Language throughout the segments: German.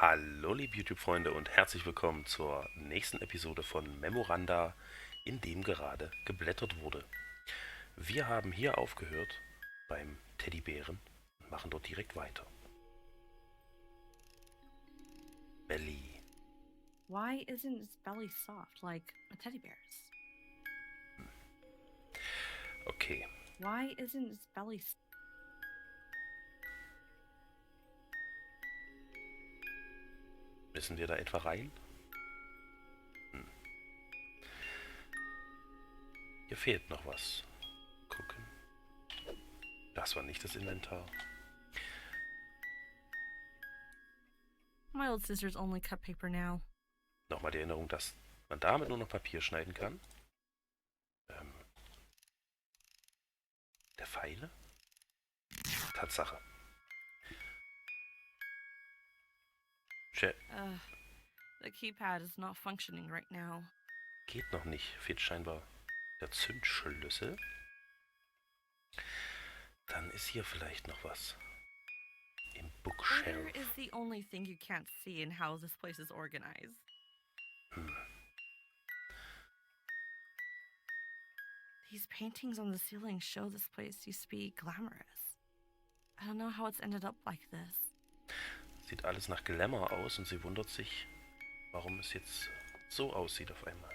Hallo liebe YouTube-Freunde und herzlich willkommen zur nächsten Episode von Memoranda, in dem gerade geblättert wurde. Wir haben hier aufgehört beim Teddybären und machen dort direkt weiter. Belly. Why isn't its belly soft like a teddy bear's? Okay, Why isn't its belly müssen wir da etwa rein? Hier fehlt noch was. Gucken. Das war nicht das Inventar. My old scissors only cut paper now. Nochmal die Erinnerung, dass man damit nur noch Papier schneiden kann. Der Pfeile? Tatsache. The keypad is not functioning right now. Geht noch nicht. Fehlt scheinbar der Zündschlüssel. Dann ist hier vielleicht noch was. Im Where Bookshelf. is the only thing you can't see in how this place is organized? These paintings on the ceiling show this place used to be glamorous. I don't know how it's ended up like this. Sieht alles nach Glamour aus und sie wundert sich, warum es jetzt so aussieht auf einmal.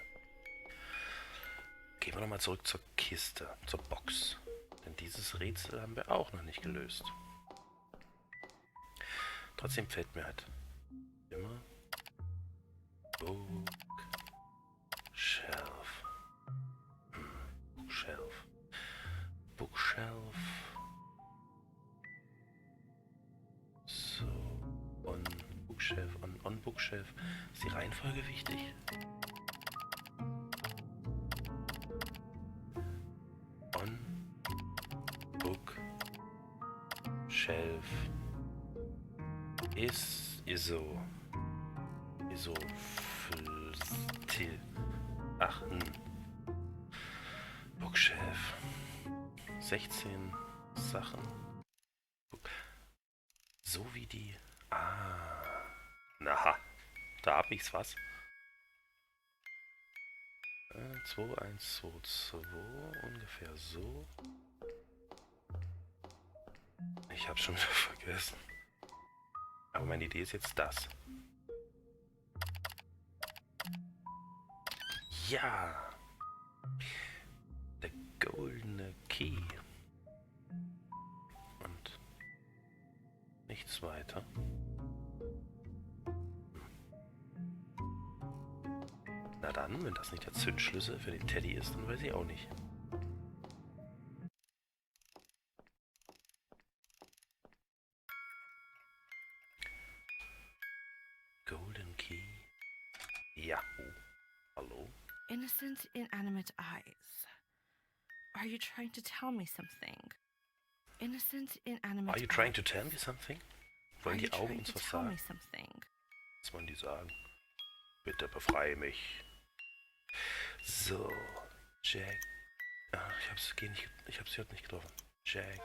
Gehen wir nochmal zurück zur Kiste, zur Box. Denn dieses Rätsel haben wir auch noch nicht gelöst. Trotzdem fällt mir halt immer Bookshelf. Bookshelf. Bookshelf. So. On Bookshelf. On Bookshelf. Ist die Reihenfolge wichtig? On Bookshelf. ISO. Ach, Bookshelf. 16 Sachen. So wie die... Na, da hab ich's was. 2, 1, 2, 2, ungefähr so. Ich hab's schon wieder vergessen. Aber meine Idee ist jetzt das. Ja! Der goldene Key. Und nichts weiter. Na dann, wenn das nicht der Zündschlüssel für den Teddy ist, dann weiß ich auch nicht. Golden Key. Ja. Hallo? Innocent, inanimate eyes. Are you trying to tell me something? Innocent, inanimate Are you trying to eyes. tell me something? Are Wollen you die Augen trying uns to was tell me sagen? something? Was wollen die sagen? Bitte befreie mich. So. Jack. Ach, ich hab's heute nicht getroffen. Jack.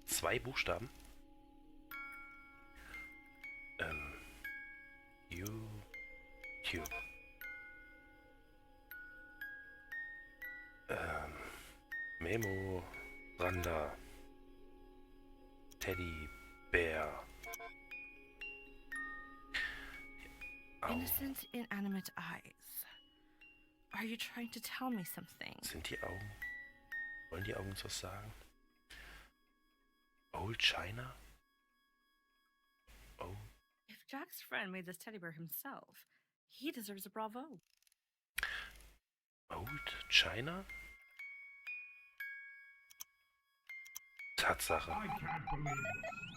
2 Buchstaben. YouTube. Memoranda. Teddybär. Innocent, inanimate eyes. Are you trying to tell me something? Sind die Augen? Wollen die Augen uns was sagen? Old China? Oh. If Jack's friend made this teddy bear himself, he deserves a bravo. Old China? Tatsache. I can't believe this.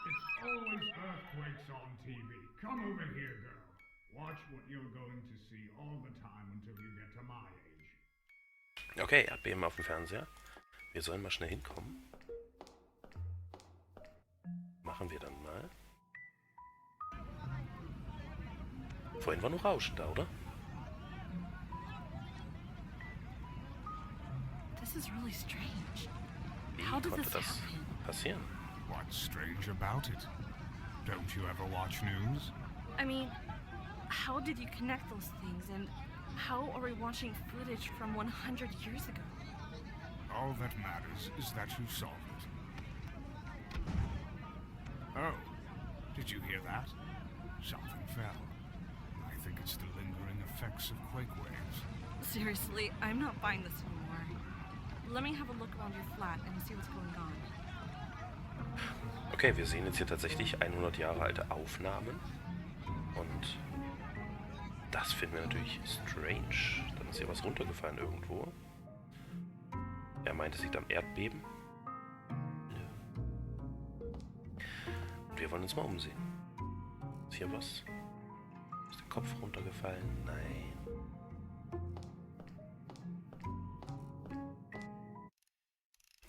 It's always earthquakes on TV. Come over here, girl. Watch what you're going to see all the time until you get to my age. Okay, Erdbeben auf dem Fernseher. Wir sollen mal schnell hinkommen. Machen wir dann mal. Vorhin war nur Rauschen da, oder? This is really strange. Wie How did konnte this das happen? passieren? What's strange about it? Don't you ever watch news? I mean, how did you connect those things, and how are we watching footage from 100 years ago? All that matters is that you solved it. Oh, did you hear that? Something fell. I think it's the lingering effects of quake waves. Seriously, I'm not buying this anymore. Let me have a look around your flat and see what's going on. Okay, wir sehen jetzt hier tatsächlich 100 Jahre alte Aufnahmen. Und das finden wir natürlich strange. Dann ist hier was runtergefallen irgendwo. Er meint, es liegt am Erdbeben. Und wir wollen uns mal umsehen. Ist hier was? Ist der Kopf runtergefallen? Nein.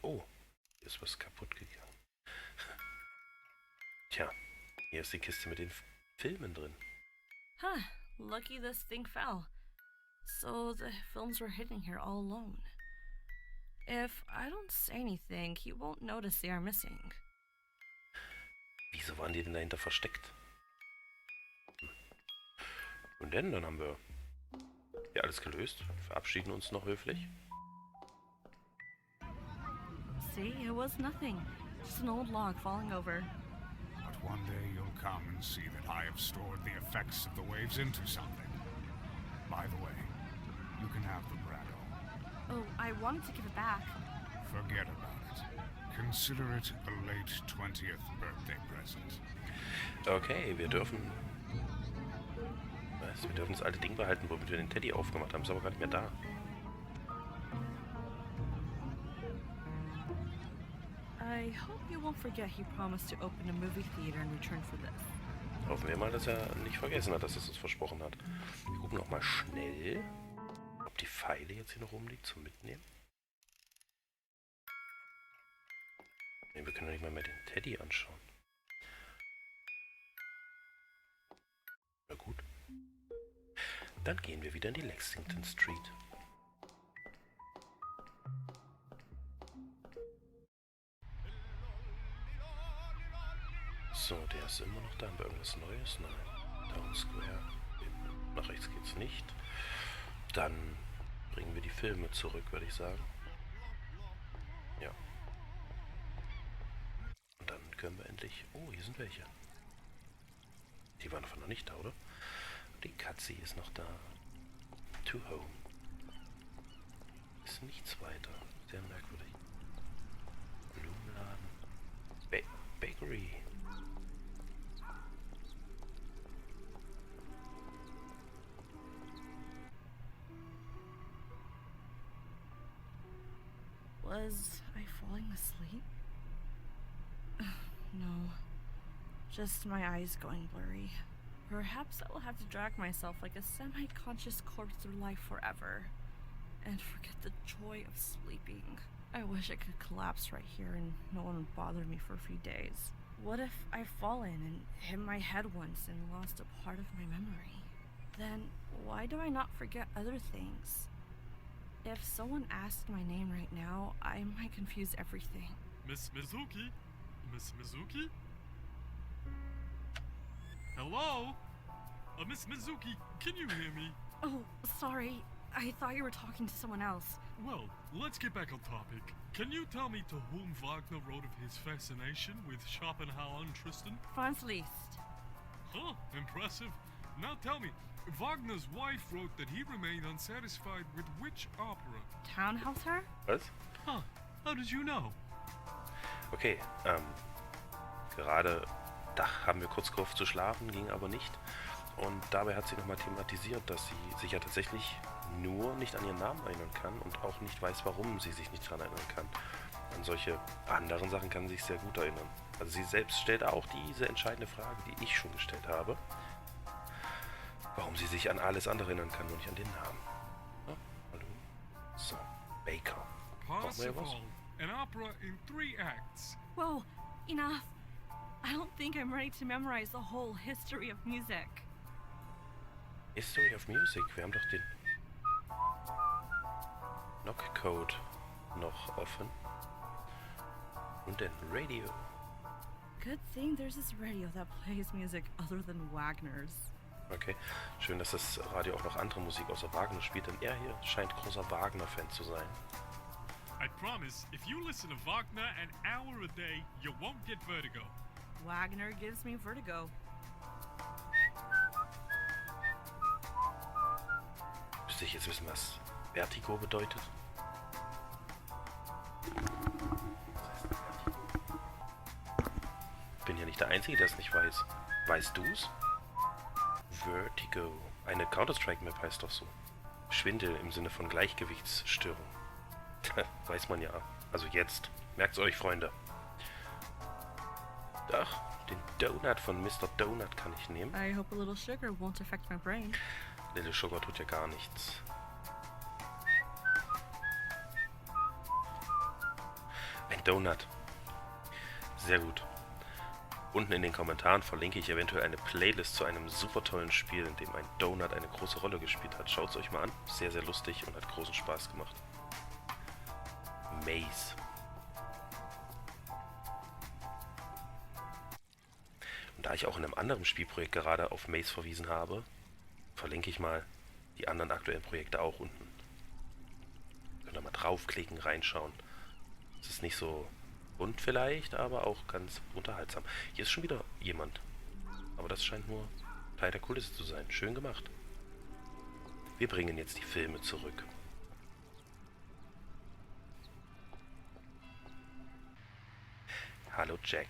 Oh, hier ist was kaputt gegangen. Tja, hier ist die Kiste mit den Filmen drin. Huh, lucky this thing fell. So the films were hidden here all alone. If I don't say anything, he won't notice they are missing. Wieso waren die denn dahinter versteckt? Und denn, dann haben wir hier alles gelöst. Verabschieden uns noch höflich. See, it was nothing. Just an old log falling over. But one day you'll come and see that I have stored the effects of the waves into something. By the way, you can have the Brado. Oh, I wanted to give it back. Forget about it. Consider it a late 20th birthday present. Okay, wir dürfen... Was? Wir dürfen das alte Ding behalten, womit wir den Teddy aufgemacht haben. Ist aber gar nicht mehr da. I hope you won't forget he promised to open a movie theater in return for this. Hoffen wir mal, dass er nicht vergessen hat, dass er es uns versprochen hat. Wir gucken noch mal schnell, ob die Pfeile jetzt hier noch rumliegt zum Mitnehmen. Nee, wir können doch nicht mal mehr den Teddy anschauen. Na gut. Dann gehen wir wieder in die Lexington Street. So, der ist immer noch da. Haben wir irgendwas Neues? Nein. Town Square. Nach rechts geht's nicht. Dann bringen wir die Filme zurück, würde ich sagen. Ja. Und dann können wir endlich... Oh, hier sind welche. Die waren davon noch nicht da, oder? Die Katze ist noch da. To home. Ist nichts weiter. Sehr merkwürdig. Blumenladen. Bakery. Was I falling asleep? No. Just my eyes going blurry. Perhaps I will have to drag myself like a semi-conscious corpse through life forever. And forget the joy of sleeping. I wish I could collapse right here and no one would bother me for a few days. What if I've fallen and hit my head once and lost a part of my memory? Then why do I not forget other things? If someone asked my name right now, I might confuse everything. Miss Mizuki? Miss Mizuki? Hello? Miss Mizuki, can you hear me? Oh, sorry. I thought you were talking to someone else. Well, let's get back on topic. Can you tell me to whom Wagner wrote of his fascination with Schopenhauer and Tristan? Franz Liszt. Huh, impressive. Now tell me, Wagner's wife wrote that he remained unsatisfied with which opera? Tannhäuser? Was? Huh, how did you know? Okay, gerade da haben wir kurz gehofft zu schlafen, ging aber nicht. Und dabei hat sie nochmal thematisiert, dass sie sich ja tatsächlich nur nicht an ihren Namen erinnern kann und auch nicht weiß, warum sie sich nicht daran erinnern kann. An solche anderen Sachen kann sie sich sehr gut erinnern. Also sie selbst stellt auch diese entscheidende Frage, die ich schon gestellt habe. Warum sie sich an alles andere erinnern kann, nur nicht an den Namen. Oh, hallo. So, Baker. Brauchen wir ja was? Parsifal, an opera in 3 acts. Whoa, enough. I don't think I'm ready to memorize the whole history of music. History of Music. Wir haben doch den Knockcode noch offen. Und den Radio. Good thing there's this radio that plays music other than Wagner's. Okay, schön, dass das Radio auch noch andere Musik außer Wagner spielt, denn er hier scheint großer Wagner-Fan zu sein. I promise, if you listen to Wagner an hour a day, you won't get vertigo. Wagner gives me vertigo. Müsste ich jetzt wissen, was Vertigo bedeutet? Ich bin ja nicht der Einzige, der es nicht weiß. Weißt du's? Vertigo. Eine Counter-Strike-Map heißt doch so. Schwindel im Sinne von Gleichgewichtsstörung. Weiß man ja. Also jetzt. Merkt's euch, Freunde. Ach, den Donut von Mr. Donut kann ich nehmen. I hope a little sugar won't affect my brain. Little Sugar tut ja gar nichts. Ein Donut. Sehr gut. Unten in den Kommentaren verlinke ich eventuell eine Playlist zu einem super tollen Spiel, in dem ein Donut eine große Rolle gespielt hat. Schaut es euch mal an. Sehr, sehr lustig und hat großen Spaß gemacht. Maze. Und da ich auch in einem anderen Spielprojekt gerade auf Maze verwiesen habe, verlinke ich mal die anderen aktuellen Projekte auch unten. Könnt ihr mal draufklicken, reinschauen. Es ist nicht so bunt vielleicht, aber auch ganz unterhaltsam. Hier ist schon wieder jemand. Aber das scheint nur Teil der Kulisse zu sein. Schön gemacht. Wir bringen jetzt die Filme zurück. Hallo Jack.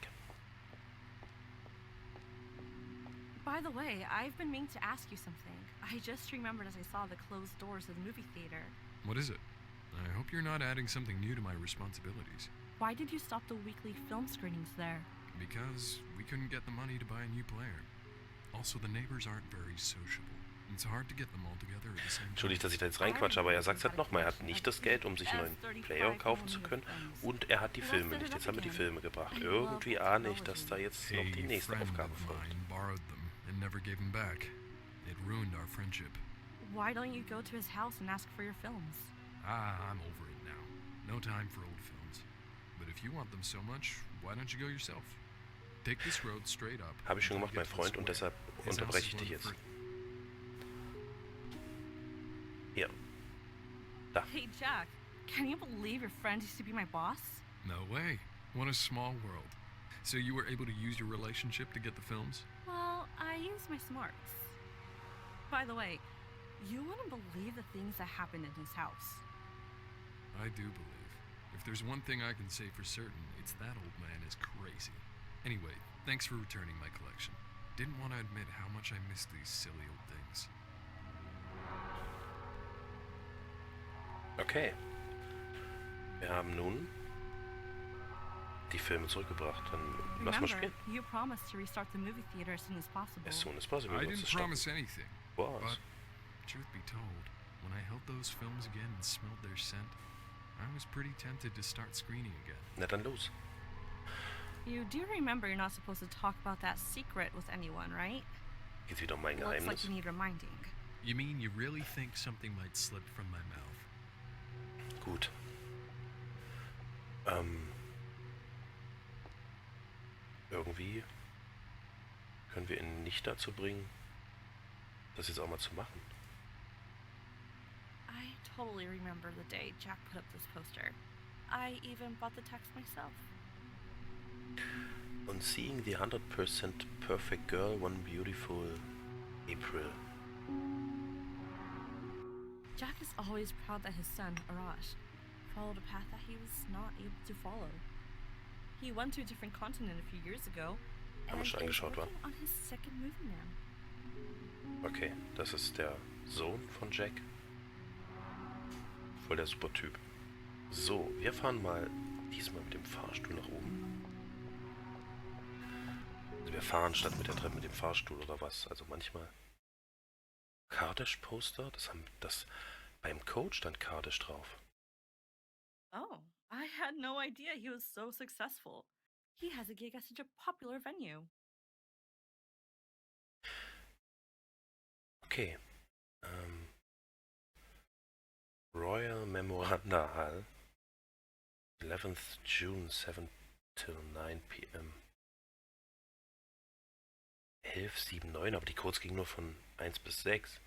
By the way, I've been meaning to ask you something. I just remembered as I saw the closed doors of the movie theater. What is it? I hope you're not adding something new to my responsibilities. Why did you stop the weekly film screenings there? Because we couldn't get the money to buy a new player. Also, the neighbors aren't very sociable. It's hard to get them all together at the same time. Entschuldigt, dass ich da jetzt reinquatsche, aber er sagt es halt nochmal. Er hat nicht das Geld, um sich einen neuen Player kaufen zu können. Und er hat die Filme nicht. Jetzt haben wir die Filme gebracht. Irgendwie ahne ich, dass da jetzt noch die nächste Aufgabe folgt. Borrowed them and never gave them back. It ruined our friendship. Why don't you go to his house and ask for your films? I'm over it now. No time for old films. But if you want them so much, why don't you go yourself? Take this road straight up. Habe ich schon gemacht, mein Freund, und deshalb unterbreche ich dich jetzt. Hier. Da. Hey Jack, can you believe your friend used to be my boss? No way. What a small world. So you were able to use your relationship to get the films? Well, I used my smarts. By the way, you wouldn't believe the things that happened in his house. I do believe. If there's one thing I can say for certain, it's that old man is crazy. Anyway, thanks for returning my collection. Didn't want to admit how much I miss these silly old things. Okay. Wir haben nun die Filme zurückgebracht. Dann lass mal spielen. You promised to restart the movie theater as soon as possible. As soon as possible. I didn't promise anything. Was? But, truth be told, when I held those films again and smelled their scent, I was pretty tempted to start screening again. Na dann los. You do remember you're not supposed to talk about that secret with anyone, right? Geht's wieder um mein Looks like Geheimnis? you need reminding. You mean you really think something might slip from my mouth? Gut. Irgendwie können wir ihn nicht dazu bringen, das jetzt auch mal zu machen. I totally remember the day Jack put up this poster. I even bought the text myself. Und seeing the 100% perfect girl one beautiful April. Jack is always proud that his son, Arash, followed a path that he was not able to follow. He went to a different continent a few years ago, Haben wir and schon is angeschaut, wa? working on his second movie now. Okay, das ist der Sohn von Jack. Voll der super Typ. So, wir fahren mal diesmal mit dem Fahrstuhl nach oben. Also wir fahren statt mit der Treppe mit dem Fahrstuhl oder was. Also manchmal. Kardash-Poster, das beim Code stand Kardash drauf. Oh, I had no idea he was so successful. He has a gig at such a popular venue. Okay. Royal Memoranda Hall. 11th June, 7 till 9 p.m. 11, 7, 9, aber die Codes gingen nur von 1 bis 6.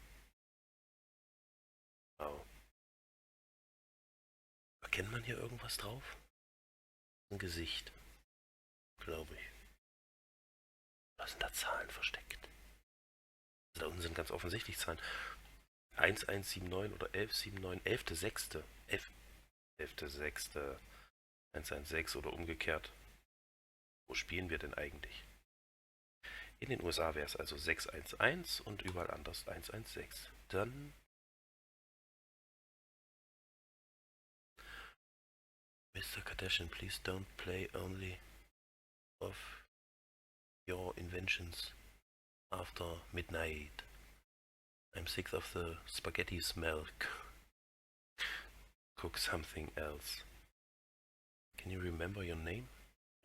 Wow. Erkennt man hier irgendwas drauf? Ein Gesicht, glaube ich. Da sind da Zahlen versteckt. Also da unten sind ganz offensichtlich Zahlen. 1179 oder 1179, 11.6. 11.6. 116 oder umgekehrt. Wo spielen wir denn eigentlich? In den USA wäre es also 611 und überall anders 116. Dann Mr. Kardashian, please don't play only of your inventions after midnight. I'm sick of the spaghetti smell. Cook something else. Can you remember your name?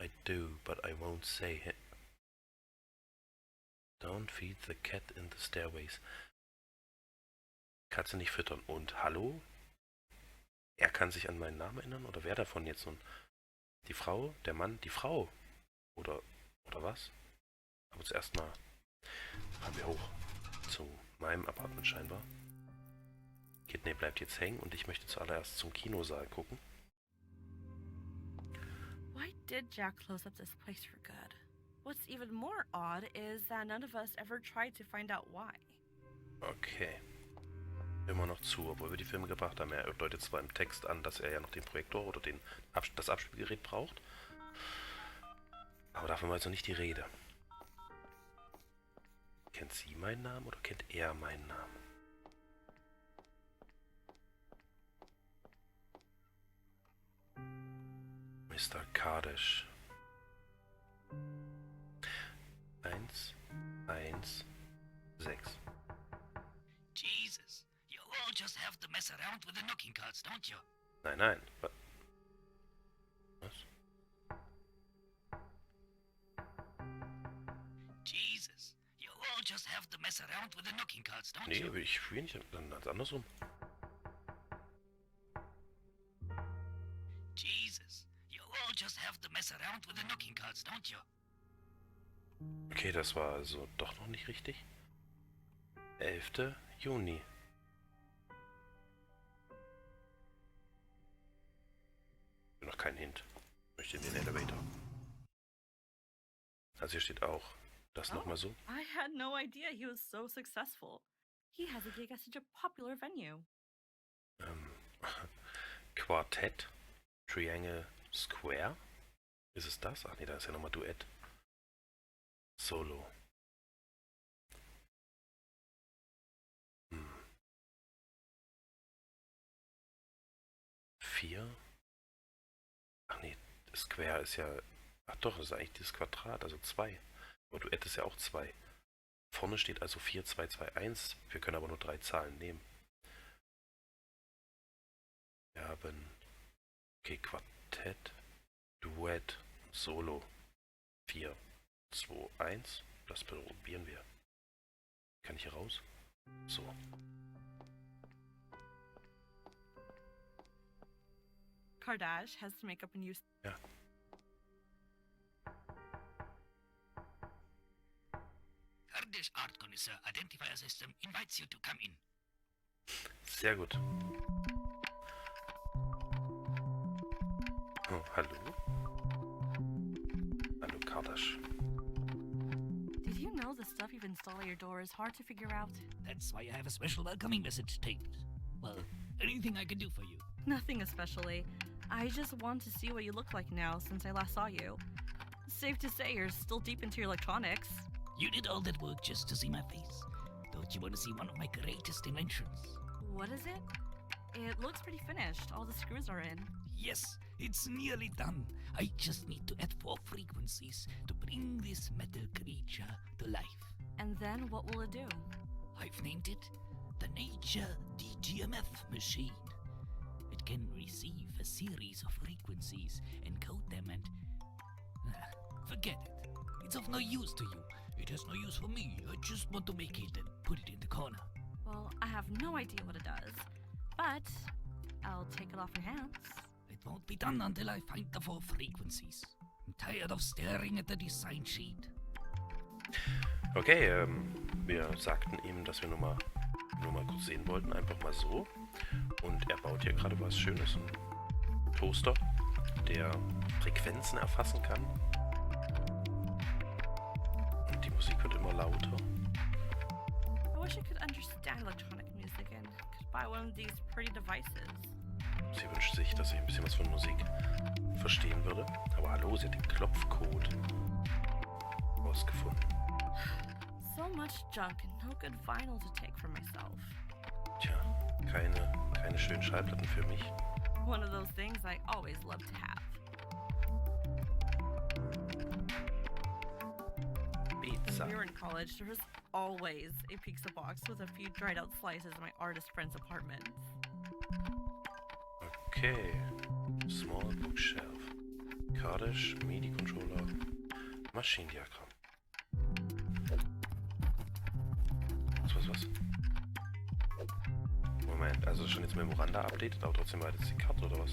I do, but I won't say it. Don't feed the cat in the stairways. Katze nicht füttern. Und hallo? Er kann sich an meinen Namen erinnern? Oder wer davon jetzt nun? Die Frau? Der Mann? Die Frau? Oder was? Aber zuerst mal fahren wir hoch zu meinem Apartment scheinbar. Kidney bleibt jetzt hängen und ich möchte zuallererst zum Kinosaal gucken. Why did Jack close up this place for good? What's even more odd is that none of us ever tried to find out why. Okay. Immer noch zu, obwohl wir die Filme gebracht haben. Er deutet zwar im Text an, dass er ja noch den Projektor oder das Abspielgerät braucht. Aber davon war also nicht die Rede. Kennt sie meinen Namen oder kennt er meinen Namen? Mr. Kardash. 1, 1, 6. Jesus, you all just have to mess around with the knocking cards, don't you? Nein. Was? Jesus, you all just have to mess around with the knocking cards, don't Nee, you? ich spiele nicht, dann ganz andersrum. Jesus, you all just have to mess around with the knocking cards, don't you? Okay, das war also doch noch nicht richtig. 11. Juni. Noch kein Hint. Möchte in den Elevator. Also hier steht auch das nochmal so. I had no idea he was so successful. He has a gig at such a popular venue. Quartett. Triangle Square. Ist es das? Ach nee, da ist ja nochmal Duett. Solo. 4. Ach nee, Square ist ja... Ach doch, das ist eigentlich dieses Quadrat, also 2. Aber Duett ist ja auch 2. Vorne steht also 4, 2, 2, 1. Wir können aber nur 3 Zahlen nehmen. Wir haben... Okay, Quartett, Duett, Solo. 4, 2, 1. Das probieren wir. Kann ich hier raus? So. Kardash has to make up a new... Ja. Kurdish Art Connoisseur Identifier System invites you to come in. Sehr gut. Oh, hallo. Hallo, Kardash. Did you know the stuff you've installed at your door is hard to figure out? That's why I have a special welcoming message taped. Well, anything I can do for you. Nothing especially. I just want to see what you look like now since I last saw you. Safe to say you're still deep into your electronics. You did all that work just to see my face. Don't you want to see one of my greatest inventions? What is it? It looks pretty finished. All the screws are in. Yes, it's nearly done. I just need to add 4 frequencies to bring this metal creature to life. And then what will it do? I've named it the Nature DGMF machine. It can receive a series of frequencies, encode them, and... forget it. It's of no use to you. It has no use for me. I just want to make it and put it in the corner. Well, I have no idea what it does, but I'll take it off your hands. It won't be done until I find the 4 frequencies. I'm tired of staring at the design sheet. Okay, wir sagten ihm, dass wir nur mal kurz sehen wollten, einfach mal so. Und er baut hier gerade was Schönes, einen Toaster, der Frequenzen erfassen kann. Und die Musik wird immer lauter. I wish I could understand electronic music and could buy one of these pretty devices. Sie wünscht sich, dass ich ein bisschen was von Musik verstehen würde. Aber hallo, sie hat den Klopfcode rausgefunden. So much junk and no good vinyl to take for myself. Tja, keine schönen Schallplatten für mich. One of those things I always love to have. Pizza. When we were in college, there was always a pizza box with a few dried out slices in my artist friend's apartment. Okay. Small bookshelf. Kardisch, MIDI-Controller, Maschinendiagramm. Was? Moment, also schon jetzt Memoranda updated, aber trotzdem war jetzt die Karte oder was?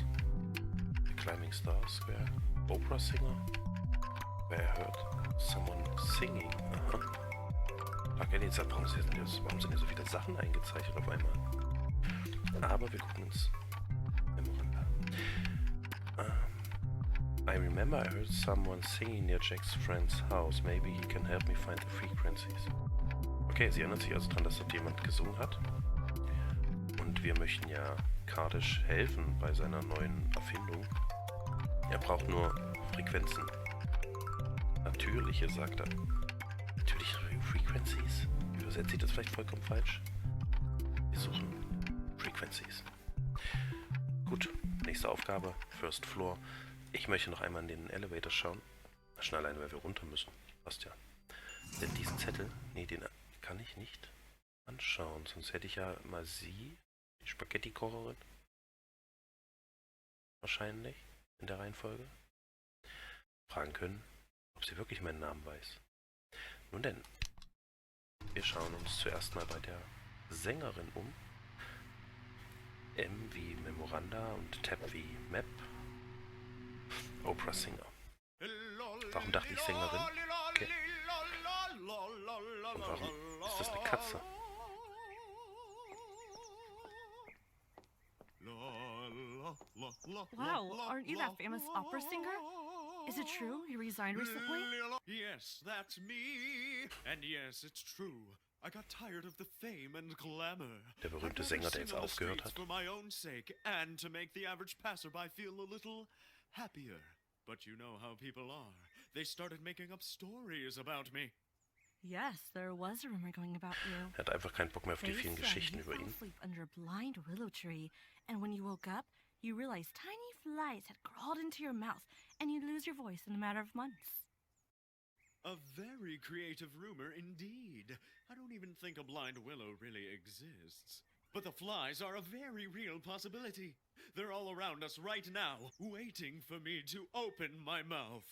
The Climbing Star Square. Opera Singer. Wer hört? Someone singing. Aha. Okay, jetzt warum sind hier so viele Sachen eingezeichnet auf einmal? Aber wir gucken uns Memoranda. I remember I heard someone singing near Jack's friend's house. Maybe he can help me find the frequencies. Okay, sie erinnert sich also daran, dass dort jemand gesungen hat. Und wir möchten ja Kardisch helfen bei seiner neuen Erfindung. Er braucht nur Frequenzen. Natürliche, sagt er. Natürliche Frequencies? Übersetzt sich das vielleicht vollkommen falsch? Wir suchen Frequencies. Gut, nächste Aufgabe. First Floor. Ich möchte noch einmal in den Elevator schauen. Schon alleine, weil wir runter müssen. Passt ja. Denn diesen Zettel, nee, den kann ich nicht anschauen. Sonst hätte ich ja mal sie, die Spaghetti-Kocherin, wahrscheinlich in der Reihenfolge, fragen können, ob sie wirklich meinen Namen weiß. Nun denn, wir schauen uns zuerst mal bei der Sängerin um. M wie Memoranda und Tab wie Map. Opera Singer. Warum dachte ich Sängerin? Okay. Und warum ist das eine Katze? Wow, aren't you that famous opera singer? Is it true you resigned recently? Yes, that's me. And yes, it's true. I got tired of the fame and glamour. Der berühmte Sänger, der jetzt aufgehört hat. For my own sake and to make the average passerby feel a little happier. But you know how people are. They started making up stories about me. Yes, there was a rumor going about you. Er hat einfach keinen Bock mehr auf die They vielen said Geschichten you über fell ihn. asleep under a blind willow tree, and when you woke up, you realized tiny flies had crawled into your mouth, and you'd lose your voice in a matter of months. A very creative rumor indeed. I don't even think a blind willow really exists. But the flies are a very real possibility. They're all around us right now, waiting for me to open my mouth.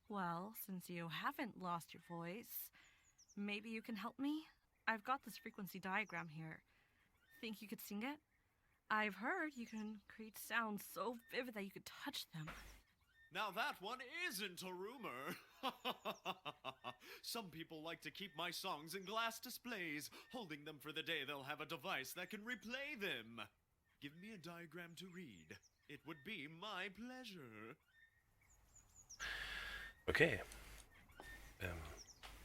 Well, since you haven't lost your voice, maybe you can help me? I've got this frequency diagram here. Think you could sing it? I've heard you can create sounds so vivid that you could touch them. Now that one isn't a rumor. Some people like to keep my songs in glass displays, holding them for the day they'll have a device that can replay them. Give me a diagram to read. It would be my pleasure. Okay.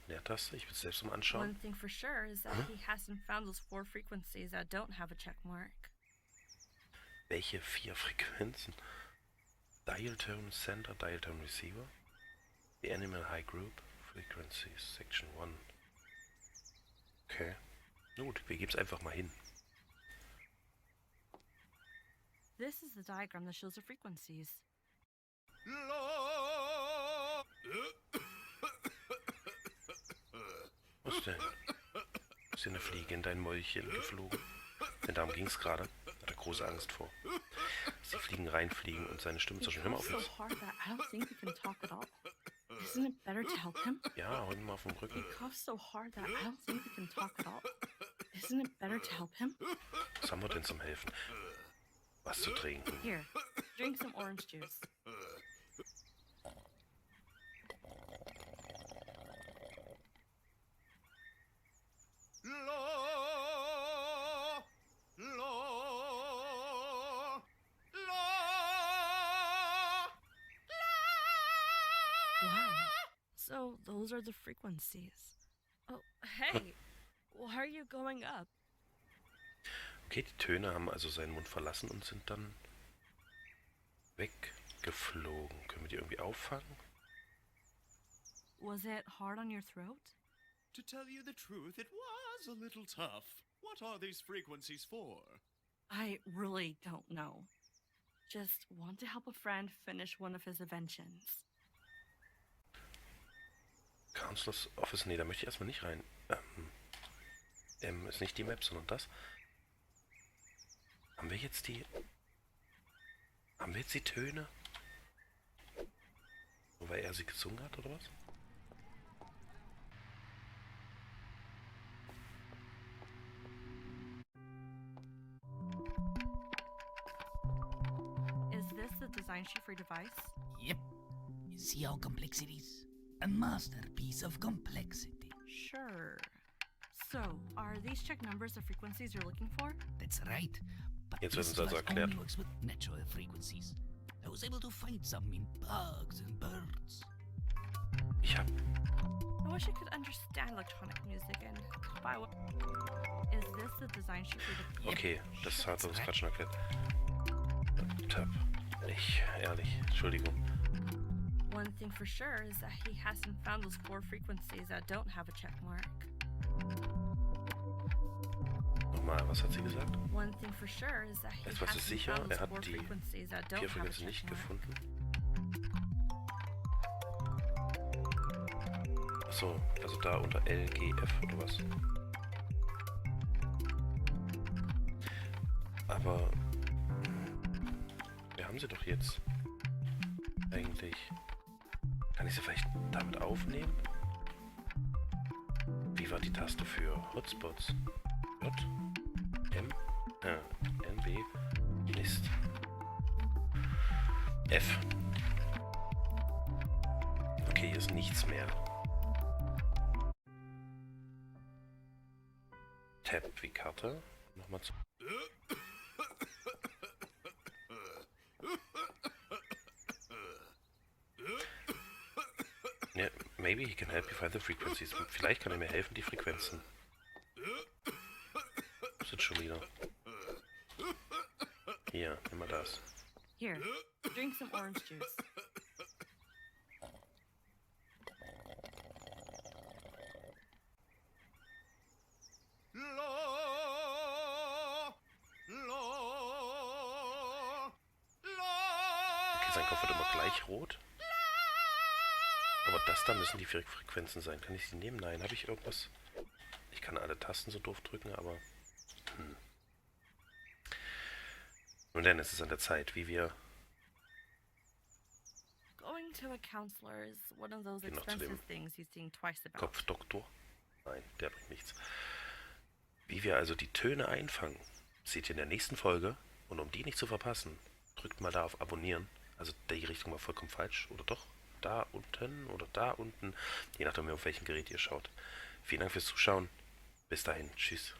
Leertaste, ich will es selbst mal anschauen. One thing for sure is that he hasn't found those 4 frequencies that don't have a check mark. Welche 4 Frequenzen? Dial Tone Center, Dial Tone Receiver, the Animal High Group, Frequencies, Section 1. Okay. Na gut, wir geben es einfach mal hin. This is the diagram that shows the frequencies. Was denn? Ist hier eine Fliege in dein Mäulchen geflogen? Denn darum ging es gerade. Hat er große Angst vor. Dass die Fliegen reinfliegen und seine Stimme zerstören. Hör mal auf so jetzt. hard that I don't think we can talk at all. Isn't it better to help him? Ja, hol ihn mal auf den Rücken. He coughs so hard that I don't think we can talk at all. Isn't it better to help him? Was haben wir denn zum Helfen? Was zu trinken? Here, drink some orange juice. those are the frequencies. Oh, hey, why are you going up? Okay, die Töne haben also seinen Mund verlassen und sind dann weggeflogen. Können wir die irgendwie auffangen? Was it hard on your throat? To tell you the truth, it was a little tough. What are these frequencies for? I really don't know. Just want to help a friend finish one of his inventions. Counselor's Office, nee, da möchte ich erstmal nicht rein. Ist nicht die Map, sondern das. Haben wir jetzt die Töne? Nur weil er sie gesungen hat, oder was? Is this the design sheet for your device? Yep. You see how complex it is? A masterpiece of complexity. Sure. So, are these check numbers the frequencies you're looking for? That's right. But Jetzt this wissen Sie also device erklärt. only works with natural frequencies. I was able to find some in bugs and birds. Ich hab... I wish I could understand electronic music and by what is this the design sheet for the Okay, das hat er uns gerade schon erklärt. Tab. Ich, ehrlich, Entschuldigung. One thing for sure is that he hasn't found those 4 frequencies that don't have a check mark. Nochmal, was hat sie gesagt? One thing for sure is that he Etwas ist hasn't sicher, found er those hat 4 die frequencies that don't 4 have a Frequenzen check nicht mark. gefunden. Achso, also da unter LGF oder was? Aber wir haben sie doch jetzt. Eigentlich. Kann ich sie vielleicht damit aufnehmen? Wie war die Taste für Hotspots? J, M, N, B, Mist. F. Okay, hier ist nichts mehr. Tab wie Karte. Nochmal zu. Yeah, maybe he can help you find the frequencies. Vielleicht kann er mir helfen, die Frequenzen. Was ist schon wieder? Hier, nimm mal das. Here, drink some orange juice. Okay, sein Kopf wird immer gleich rot. Aber das da müssen die Frequenzen sein. Kann ich sie nehmen? Nein, habe ich irgendwas? Ich kann alle Tasten so doof drücken, aber... Nun denn, es ist an der Zeit, wie wir... Going to a counselor is one of those Gehen noch zu dem expensive things you think twice about. Kopfdoktor. Nein, der bringt nichts. Wie wir also die Töne einfangen, seht ihr in der nächsten Folge. Und um die nicht zu verpassen, drückt mal da auf Abonnieren. Also die Richtung war vollkommen falsch, oder doch? Da unten oder da unten, je nachdem auf welchem Gerät ihr schaut. Vielen Dank fürs Zuschauen. Bis dahin. Tschüss.